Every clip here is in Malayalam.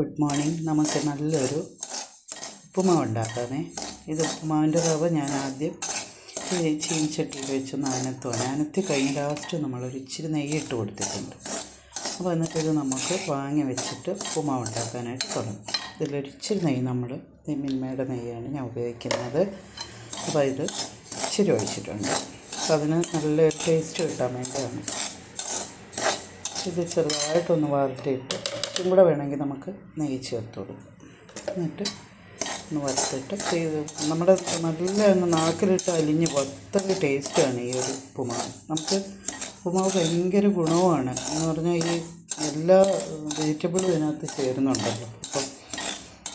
Good morning. നമുക്ക് നല്ലൊരു ഉപ്പുമാവ് ഉണ്ടാക്കാമേ. ഇത് ഉപ്പുമാവിൻ്റെ റവ ഞാൻ ആദ്യം ചീനിച്ചട്ടിയിൽ വെച്ച് അനത്തി കഴിഞ്ഞ് ലാസ്റ്റ് നമ്മളൊരു ഇച്ചിരി നെയ്യ് ഇട്ട് കൊടുത്തിട്ടുണ്ട്. അപ്പോൾ എന്നിട്ടിത് നമുക്ക് വാങ്ങി വെച്ചിട്ട് ഉപ്പുമാവ് ഉണ്ടാക്കാനായിട്ട് തുടങ്ങും. ഇതിലൊരിച്ചിരി നെയ്യ് മിൽമയുടെ നെയ്യാണ് ഞാൻ ഉപയോഗിക്കുന്നത്. അപ്പോൾ ഇത് ഇച്ചിരി ഒഴിച്ചിട്ടുണ്ട്. അപ്പോൾ അതിന് നല്ലൊരു ടേസ്റ്റ് കിട്ടാൻ വേണ്ടിയാണ്. ഇത് ചെറുതായിട്ടൊന്ന് വാർത്തിട്ട് ഇതും കൂടെ വേണമെങ്കിൽ നമുക്ക് നെയ്യ് ചേർത്ത് കൊടുക്കാം. എന്നിട്ട് ഒന്ന് വറുത്തിട്ട് ഇത് നമ്മുടെ നല്ല നാക്കിലിട്ട് അലിഞ്ഞ് വറുത്തൊരു ടേസ്റ്റാണ് ഈ ഒരു ഉപ്പുമാവ്. നമുക്ക് ഉപ്പുമാവ് ഭയങ്കര ഗുണവുമാണ് എന്ന് പറഞ്ഞാൽ ഈ എല്ലാ വെജിറ്റബിളും ഇതിനകത്ത് ചേരുന്നുണ്ടല്ലോ. അപ്പം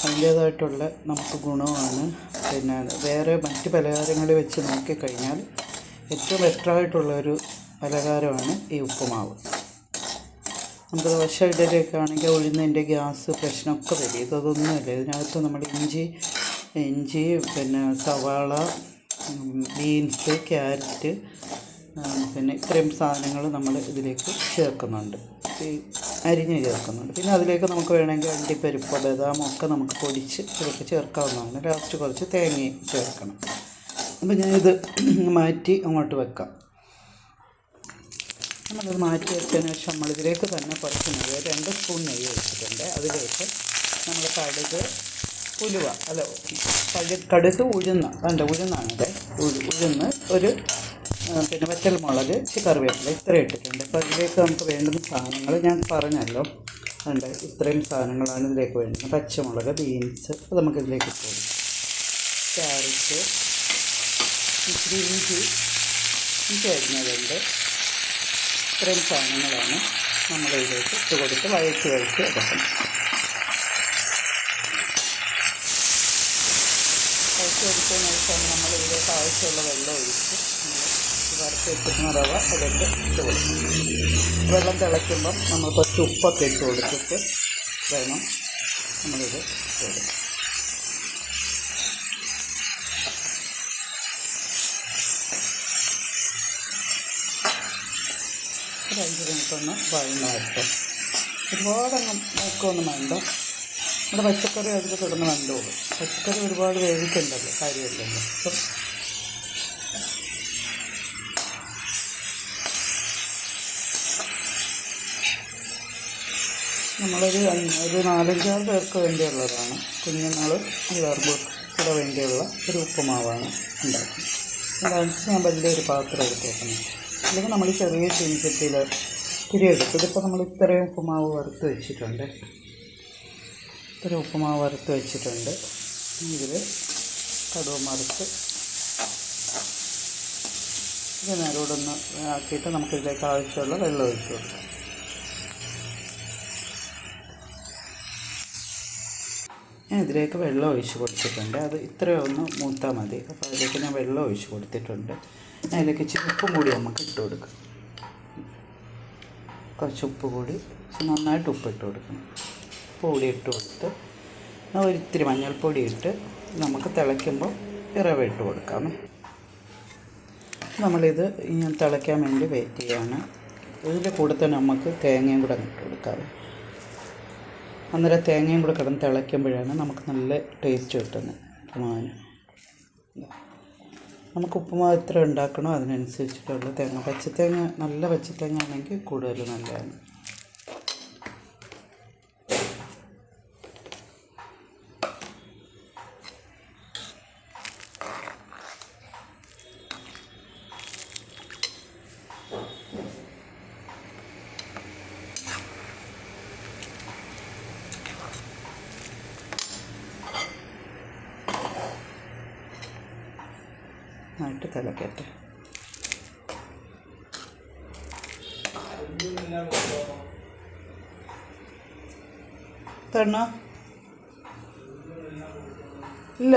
അതിൻ്റേതായിട്ടുള്ള നമുക്ക് ഗുണമാണ്. പിന്നെ വേറെ മറ്റ് പലഹാരങ്ങളിൽ വെച്ച് നോക്കിക്കഴിഞ്ഞാൽ ഏറ്റവും ബെറ്ററായിട്ടുള്ളൊരു പലഹാരമാണ് ഈ ഉപ്പുമാവ്. നമുക്ക് ദോശ ഇഡലിയൊക്കെ ആണെങ്കിൽ ഉഴുന്നതിൻ്റെ ഗ്യാസ് പ്രശ്നമൊക്കെ വരും. ഇതൊന്നുമില്ല. ഇതിനകത്ത് നമ്മൾ ഇഞ്ചി പിന്നെ സവാള, ബീൻസ്, ക്യാരറ്റ്, പിന്നെ ഇത്രയും സാധനങ്ങൾ നമ്മൾ ഇതിലേക്ക് ചേർക്കുന്നുണ്ട്, അരിഞ്ഞ് ചേർക്കുന്നുണ്ട്. പിന്നെ അതിലേക്ക് നമുക്ക് വേണമെങ്കിൽ അണ്ടിപ്പരിപ്പ്, ബദാമൊക്കെ നമുക്ക് പൊടിച്ച് ഇതിലേക്ക് ചേർക്കാവുന്നതാണ്. ലാസ്റ്റ് കുറച്ച് തേങ്ങയും ചേർക്കണം. അപ്പോൾ ഞാനിത് മാറ്റി അങ്ങോട്ട് വെക്കാം. നമ്മളത് മാറ്റി വെച്ചതിന് ശേഷം നമ്മളിതിലേക്ക് തന്നെ കുറച്ച് നെയ്യ്, 2 സ്പൂൺ നെയ്യ് വെച്ചിട്ടുണ്ട്. അതിലേക്ക് നമ്മൾ കടുക് ഉഴുന്നാണ് ഉഴുന്ന് ഒരു പിന്നെ വറ്റൽമുളക്, കറിവേപ്പില ഇത്ര ഇട്ടിട്ടുണ്ട്. അപ്പോൾ അതിലേക്ക് നമുക്ക് വേണ്ടുന്ന സാധനങ്ങൾ ഞാൻ പറഞ്ഞല്ലോ. ഇത്രയും സാധനങ്ങളാണ് ഇതിലേക്ക് വേണ്ടുന്നത്. പച്ചമുളക്, ബീൻസ് അത് നമുക്കിതിലേക്ക് ഇട്ട് കൊടുക്കാം. ക്യാരറ്റ്, ഇഞ്ചി അരിഞ്ഞതുണ്ട്. ഇത്രയും സാധനങ്ങളാണ് നമ്മളിതിലേക്ക് ഇട്ട് കൊടുത്ത് വഴറ്റി എടുക്കണം. എടുത്തതിന് ശേഷം നമ്മളിതിലേക്ക് ആവശ്യമുള്ള വെള്ളം ഒഴിച്ച് വറുത്ത് വെച്ചിരുന്ന റവ അതിലേക്ക് ഇട്ട് കൊടുക്കും. വെള്ളം തിളയ്ക്കുമ്പം നമ്മൾ കുറച്ച് ഉപ്പൊക്കെ ഇട്ട് കൊടുത്തിട്ട് വേണം നമ്മളിത് ഇട്ട് കൊടുക്കാം. ഒരു 5 മിനിറ്റൊന്ന് വഴങ്ങായിട്ട് ഒരുപാടൊന്നും നോക്കൊന്നും വേണ്ട. നമ്മുടെ പച്ചക്കറി അതിൽ കിടന്ന് വെന്തോളും. പച്ചക്കറി ഒരുപാട് വേവിക്കണ്ടല്ലോ, കാര്യമില്ലല്ലോ. അപ്പം നമ്മളൊരു 4-5 പേർക്ക് വേണ്ടിയുള്ളതാണ്. കുഞ്ഞുങ്ങൾ എല്ലാവർക്കും കൂടെ വേണ്ടിയുള്ള ഒരു ഉപ്പുമാവാണ് ഉണ്ടാക്കുന്നത്. അതായത് ഞാൻ വലിയൊരു പാത്രം എടുത്തേക്കുന്നത്. അല്ലെങ്കിൽ നമ്മൾ ചെറിയ ചീനിച്ചട്ടിയിൽ തിരിയെടുക്കും. ഇതിപ്പോൾ നമ്മൾ ഇത്രയും ഉപ്പുമാവ് വറുത്ത് വെച്ചിട്ടുണ്ട്. ഇതിൽ കടുക് വറുത്ത് ഇത് നേരോടൊന്ന് ആക്കിയിട്ട് നമുക്കിതിലേക്ക് ആവശ്യമുള്ള വെള്ളം ഒഴിച്ച് കൊടുക്കാം. ഞാൻ ഇതിലേക്ക് വെള്ളം ഒഴിച്ച് കൊടുത്തിട്ടുണ്ട്. അത് ഇത്രയൊന്ന് മൂത്താൽ മതി. അപ്പോൾ അതിലേക്ക് ഞാൻ വെള്ളം ഒഴിച്ച് കൊടുത്തിട്ടുണ്ട്. ഞാൻ ഇതിലേക്ക് ഇച്ചിരി ഉപ്പും കൂടി നമുക്ക് ഇട്ട് കൊടുക്കാം. കുറച്ച് ഉപ്പ് കൂടി നന്നായിട്ട് ഉപ്പിട്ട് കൊടുക്കണം. പൊടി ഇട്ട് കൊടുത്ത് ഒരിത്തിരി മഞ്ഞൾപ്പൊടി ഇട്ട് നമുക്ക് തിളയ്ക്കുമ്പോൾ റവ ഇട്ട് കൊടുക്കാമേ. നമ്മളിത് ഇങ്ങനെ തിളയ്ക്കാൻ വേണ്ടി വെയിറ്റ് ചെയ്യാണ്. ഇതിൻ്റെ കൂടെ തന്നെ നമുക്ക് തേങ്ങയും കൂടെ ഇട്ട് കൊടുക്കാമേ. അന്നേരം തേങ്ങയും കൂടെ കിടന്ന് തിളയ്ക്കുമ്പോഴാണ് നമുക്ക് നല്ല ടേസ്റ്റ് കിട്ടുന്നത് ഉപ്പുമാവിന്. നമുക്ക് ഉപ്പുമാവ് എത്ര ഉണ്ടാക്കണോ അതിനനുസരിച്ചിട്ടുള്ള തേങ്ങ, പച്ചത്തേങ്ങ നല്ല പച്ചത്തേങ്ങ ആണെങ്കിൽ കൂടുതൽ നല്ലതാണ്. ആയിട്ട് തിളക്കട്ടെ. തണ്ണ ഇല്ല,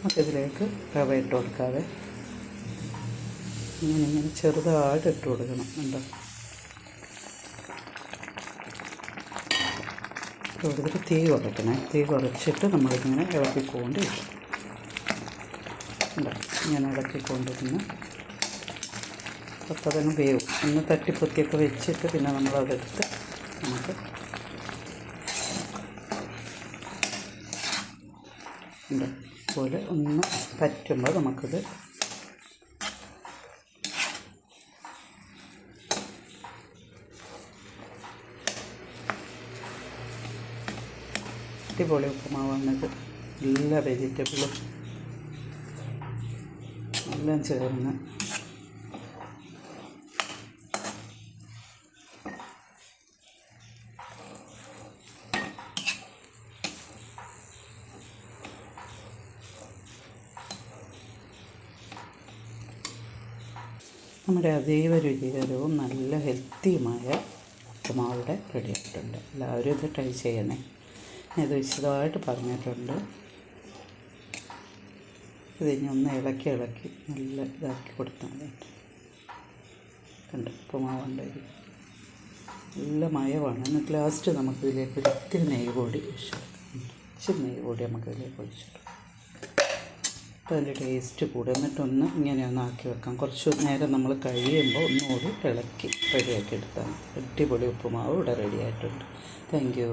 നമുക്കിതിലേക്ക് റവ ഇട്ട് കൊടുക്കാതെ ഇങ്ങനെ ചെറുതായിട്ട് ഇട്ട് കൊടുക്കണം. കണ്ടോ? ഇട്ട് കൊടുത്തിട്ട് തീ കുറയ്ക്കണേ. തീ കുറച്ചിട്ട് നമ്മളിങ്ങനെ ഇളക്കിക്കൊണ്ടിരിക്കും. ഇങ്ങനെ ഇളക്കിക്കൊണ്ടിരുന്ന് അപ്പോൾ അതങ്ങ് വേവും. ഒന്ന് തട്ടിപ്പൊത്തിയൊക്കെ വെച്ചിട്ട് പിന്നെ നമ്മളതെടുത്ത് നമുക്ക് പോലെ ഒന്ന് പറ്റുമ്പോൾ നമുക്കിത് അടിപൊളി ഉപ്പുമാവാണിത്. എല്ലാ വെജിറ്റബിളും എല്ലാം ചേർന്ന് നമ്മുടെ അതീവ രുചികരവും നല്ല ഹെൽത്തിയുമായ ഉപ്പുമാവിടെ റെഡി ആയിട്ടുണ്ട്. എല്ലാവരും ഇത് ട്രൈ ചെയ്യണേ. ഇത് വിശദമായിട്ട് പറഞ്ഞിട്ടുണ്ട്. ഇതിനി ഒന്ന് ഇളക്കി നല്ല ഇതാക്കി കൊടുത്താൽ മതി. കണ്ട് ഉപ്പുമാവുണ്ട്. നല്ല മയമാണ്. എന്നിട്ട് ലാസ്റ്റ് നമുക്കിതിലേക്ക് ഒത്തിരി നെയ്യ് കൂടി ഇച്ചിരി നെയ്യ് കൂടി നമുക്കിതിലേക്ക് ഒഴിച്ചിടും. അപ്പോൾ അതിൻ്റെ ടേസ്റ്റ് കൂടും. എന്നിട്ടൊന്ന് ഇങ്ങനെ ഒന്ന് ആക്കി വെക്കാം. കുറച്ച് നേരം നമ്മൾ കഴിയുമ്പോൾ ഒന്നുകൂടി ഇളക്കി റെഡിയാക്കി എടുത്താൽ മതി. അടിപൊളി ഉപ്പുമാവ് ഇവിടെ റെഡി ആയിട്ടുണ്ട്. Thank you.